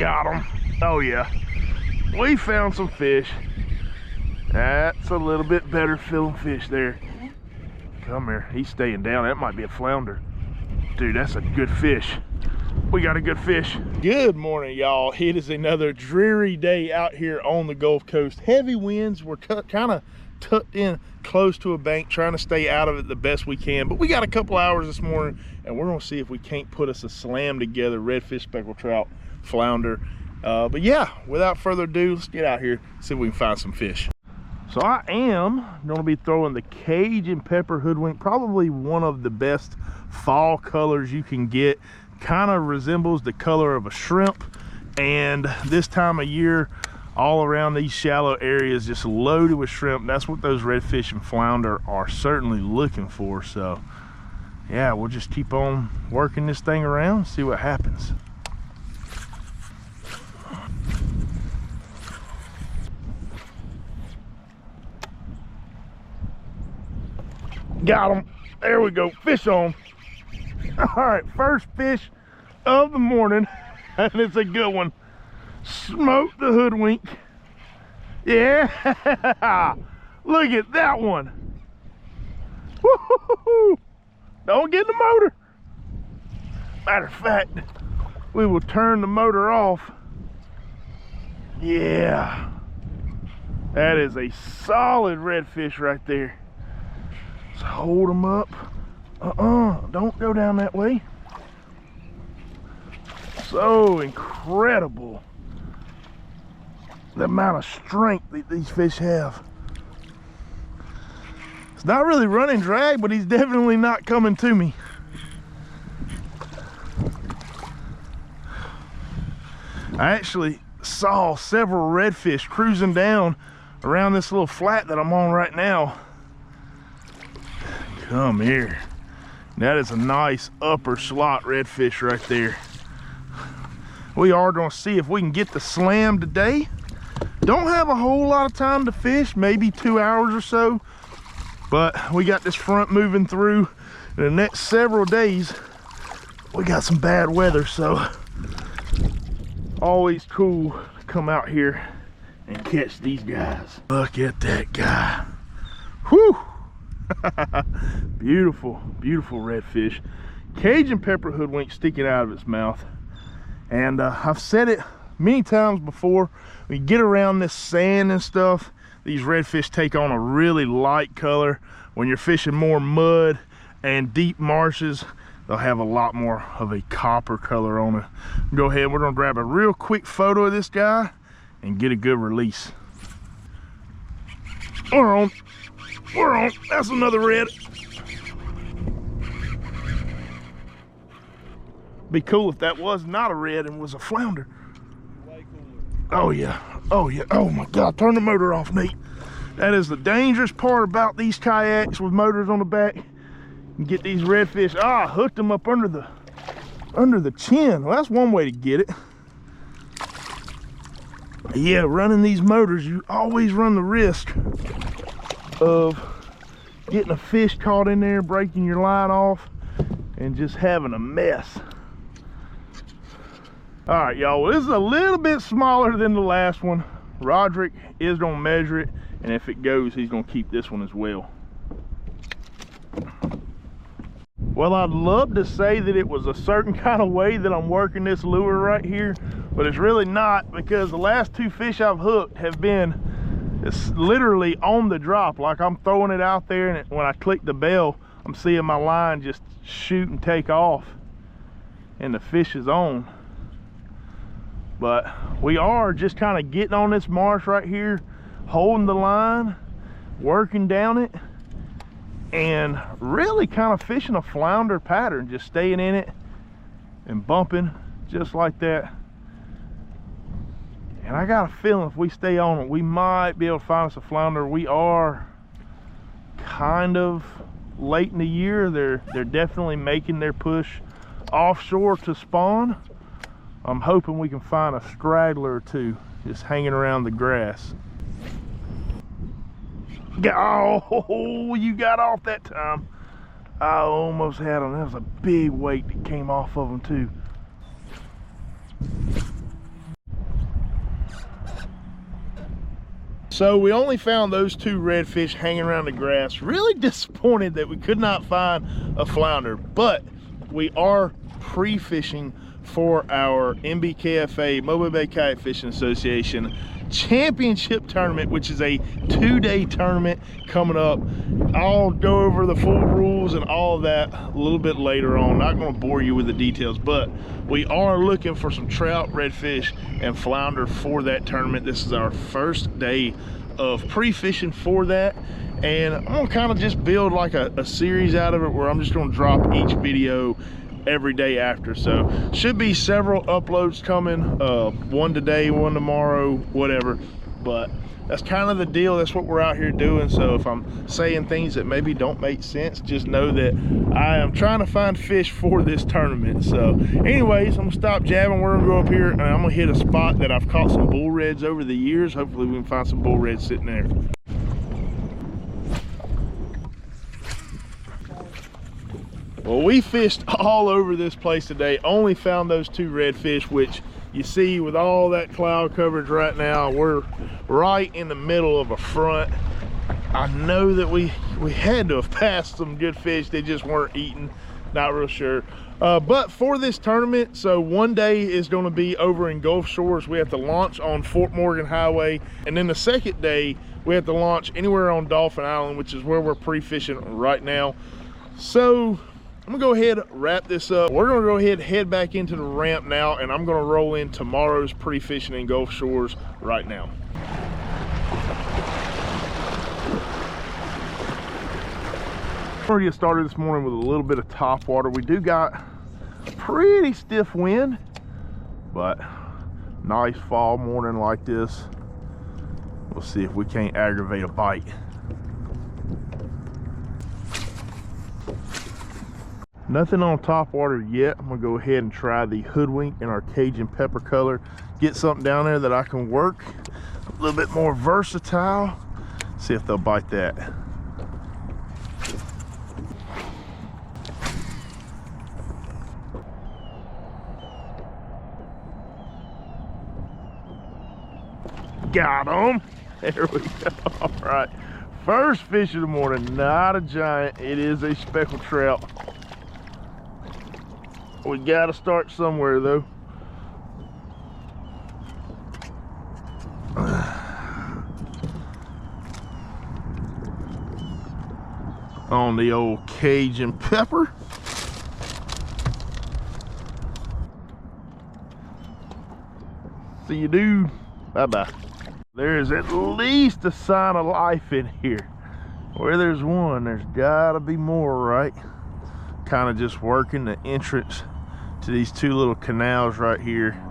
Got him. Oh yeah, we found some fish. That's a little bit better feeling fish there. Come here, he's staying down. That might be a flounder. Dude, that's a good fish. We got a good fish. Good morning, y'all. It is another dreary day out here on the Gulf Coast. Heavy winds. We're kind of tucked in close to a bank, trying to stay out of it the best we can. But we got a couple hours this morning, and we're gonna see if we can't put us a slam together, redfish, speckled trout, flounder. But yeah, without further ado, let's get out here, see if we can find some fish. So I am gonna be throwing the Cajun Pepper Hoodwink, probably one of the best fall colors you can get. Kind of resembles the color of a shrimp, and this time of year all around these shallow areas just loaded with shrimp. That's what those redfish and flounder are certainly looking for. So yeah, we'll just keep on working this thing around, see what happens. Got him. There we go. Fish on. All right, first fish of the morning, and it's a good one. Smoked the hoodwink. Yeah. Look at that one. Woo-hoo-hoo-hoo. Don't get in the motor. Matter of fact, we will turn the motor off. Yeah. That is a solid redfish right there. Hold them up. Don't go down that way. So incredible the amount of strength that these fish have. It's not really running drag, but he's definitely not coming to me. I actually saw several redfish cruising down around this little flat that I'm on right now. Come here. That is a nice upper slot redfish right there. We are gonna see if we can get the slam today. Don't have a whole lot of time to fish, maybe 2 hours or so, but we got this front moving through. In the next several days, we got some bad weather, so always cool to come out here and catch these guys. Look at that guy. Whew! Beautiful, beautiful redfish. Cajun Pepper Hoodwink sticking out of its mouth. And I've said it many times before, when you get around this sand and stuff, these redfish take on a really light color. When you're fishing more mud and deep marshes, they'll have a lot more of a copper color on it. Go ahead, we're gonna grab a real quick photo of this guy and get a good release. We're on. We're on. That's another red. Be cool if that was not a red and was a flounder. Way cooler. Oh yeah. Oh yeah. Oh my God. Turn the motor off, Nate. That is the dangerous part about these kayaks with motors on the back. You get these redfish. Ah, hooked them up under the chin. Well, that's one way to get it. Yeah, running these motors, you always run the risk of getting a fish caught in there, breaking your line off, and just having a mess. All right, y'all, well, this is a little bit smaller than the last one. Roderick is gonna measure it, and if it goes, he's gonna keep this one as well. Well, I'd love to say that it was a certain kind of way that I'm working this lure right here, but it's really not, because the last two fish I've hooked have been, it's literally on the drop. Like I'm throwing it out there, and when I click the bell, I'm seeing my line just shoot and take off, and the fish is on. But we are just kind of getting on this marsh right here, holding the line, working down it, and really kind of fishing a flounder pattern, just staying in it and bumping just like that. And I got a feeling if we stay on it, we might be able to find us a flounder. We are kind of late in the year. They're definitely making their push offshore to spawn. I'm hoping we can find a straggler or two just hanging around the grass. Oh, you got off that time. I almost had them. That was a big weight that came off of them too. So we only found those 2 redfish hanging around the grass. Really disappointed that we could not find a flounder, but we are pre-fishing for our MBKFA, Mobile Bay Kayak Fishing Association championship tournament, which is a 2-day tournament coming up. I'll go over the full rules and all of that a little bit later on. Not going to bore you with the details, but we are looking for some trout, redfish, and flounder for that tournament. This is our first day of pre-fishing for that, and I'm gonna kind of just build like a series out of it where I'm just going to drop each video every day after. So should be several uploads coming, one today, one tomorrow, whatever, but that's kind of the deal. That's what we're out here doing. So if I'm saying things that maybe don't make sense, just know that I am trying to find fish for this tournament. So anyways, I'm gonna stop jabbing. We're gonna go up here and I'm gonna hit a spot that I've caught some bull reds over the years. Hopefully we can find some bull reds sitting there. Well, we fished all over this place today, only found those 2 redfish, which you see with all that cloud coverage right now. We're right in the middle of a front. I know that we had to have passed some good fish. They just weren't eating, not real sure. But for this tournament, so one day is going to be over in Gulf Shores. We have to launch on Fort Morgan Highway, and then the second day we have to launch anywhere on Dolphin Island, which is where we're pre-fishing right now. So I'm gonna go ahead and wrap this up. We're gonna go ahead and head back into the ramp now, and I'm gonna roll in tomorrow's pre-fishing in Gulf Shores right now. We're gonna get started this morning with a little bit of top water. We do got pretty stiff wind, but nice fall morning like this. We'll see if we can't aggravate a bite. Nothing on top water yet. I'm gonna go ahead and try the HOODWINK in our Cajun pepper color. Get something down there that I can work a little bit more versatile. See if they'll bite that. Got him. There we go. All right. First fish of the morning, not a giant. It is a speckled trout. We gotta start somewhere though. On the old Cajun pepper. See you, dude. Bye-bye. There's at least a sign of life in here. Where there's one, there's gotta be more, right? Kind of just working the entrance to these 2 little canals right here,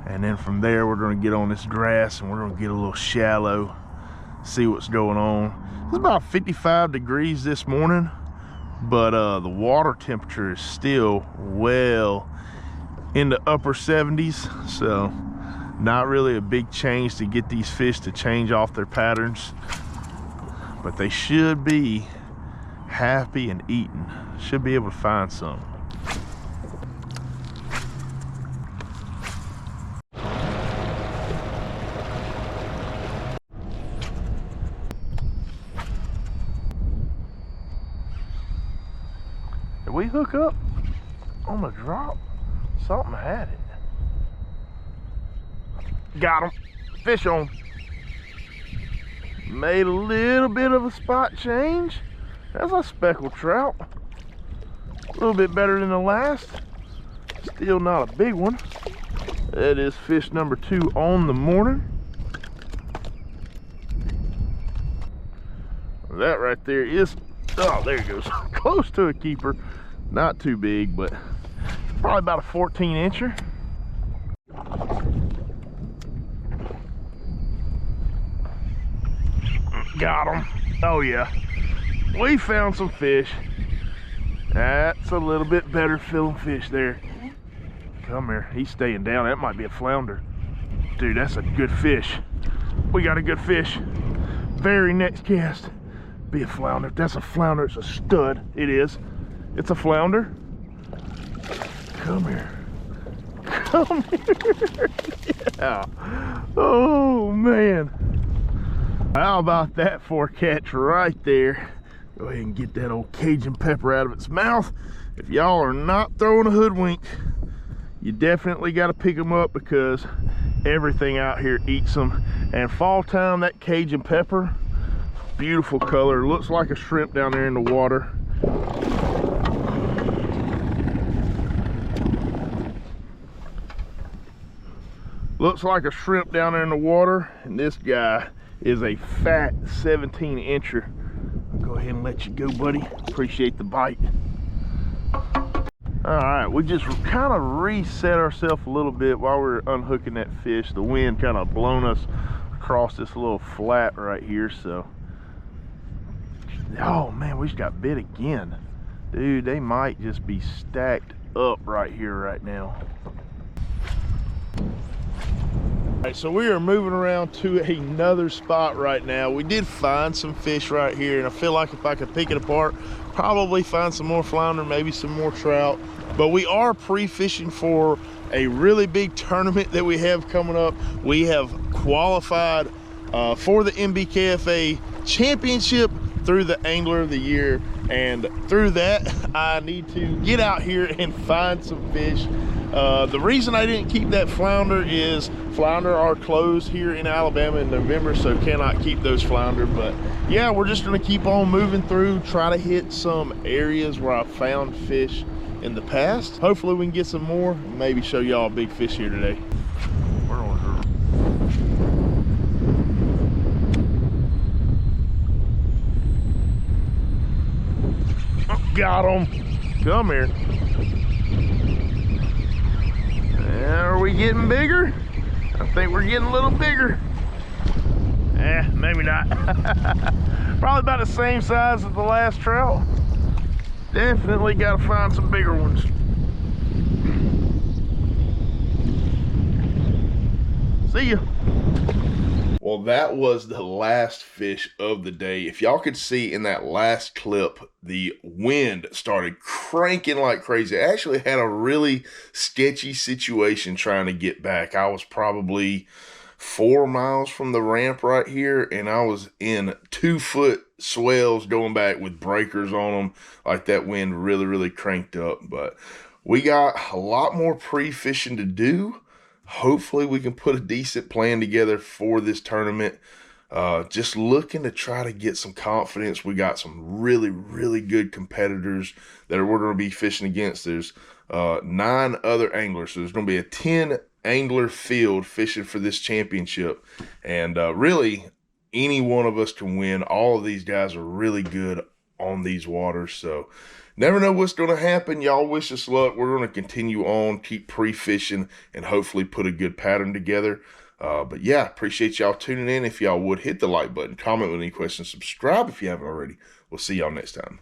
and then from there we're going to get on this grass and we're going to get a little shallow, see what's going on. It's about 55 degrees this morning, but the water temperature is still well in the upper 70s, so not really a big change to get these fish to change off their patterns, but they should be happy and eating. Should be able to find some. Did we hook up on the drop? Something had it. Got him. Fish on. Made a little bit of a spot change. That's a speckled trout. A little bit better than the last. Still not a big one. That is fish number 2 on the morning. That right there is, oh, there it goes. Close to a keeper. Not too big, but probably about a 14-incher. Got him. Oh yeah. We found some fish. That's a little bit better feeling fish there. Come here. He's staying down. That might be a flounder. Dude, that's a good fish. We got a good fish. Very next cast. Be a flounder. If that's a flounder, it's a stud. It is. It's a flounder. Come here. Come here. Yeah. Oh, man. How about that for a catch right there? Go ahead and get that old Cajun pepper out of its mouth. If y'all are not throwing a hoodwink, you definitely got to pick them up because everything out here eats them. And fall time, that Cajun pepper, beautiful color. Looks like a shrimp down there in the water. Looks like a shrimp down there in the water. And this guy is a fat 17 incher. I'll go ahead and let you go, buddy. Appreciate the bite. All right, we just kind of reset ourselves a little bit while we were unhooking that fish. The wind kind of blown us across this little flat right here, so. Oh man, we just got bit again. Dude, they might just be stacked up right here right now. All right, so we are moving around to another spot right now. We did find some fish right here, and I feel like if I could pick it apart, probably find some more flounder, maybe some more trout. But we are pre-fishing for a really big tournament that we have coming up. We have qualified for the MBKFA Championship through the Angler of the Year, and through that I need to get out here and find some fish. The reason I didn't keep that flounder is flounder are closed here in Alabama in November, so cannot keep those flounder. But yeah, we're just gonna keep on moving through, try to hit some areas where I found fish in the past. Hopefully we can get some more, maybe show y'all a big fish here today. Oh, got him. Come here. Are we getting bigger? I think we're getting a little bigger. Maybe not. Probably about the same size as the last trout. Definitely got to find some bigger ones. See ya. Well, that was the last fish of the day. If y'all could see in that last clip, the wind started cranking like crazy. I actually had a really sketchy situation trying to get back. I was probably 4 miles from the ramp right here, and I was in 2-foot swells going back with breakers on them. Like that wind really cranked up. But we got a lot more pre-fishing to do. Hopefully we can put a decent plan together for this tournament. Just looking to try to get some confidence. We got some really good competitors that we're going to be fishing against. There's 9 other anglers, so there's going to be a 10 angler field fishing for this championship. And really, any one of us can win. All of these guys are really good on these waters, so never know what's going to happen. Y'all wish us luck. We're going to continue on, keep pre-fishing, and hopefully put a good pattern together. But yeah, appreciate y'all tuning in. If y'all would, hit the like button, comment with any questions, subscribe if you haven't already. We'll see y'all next time.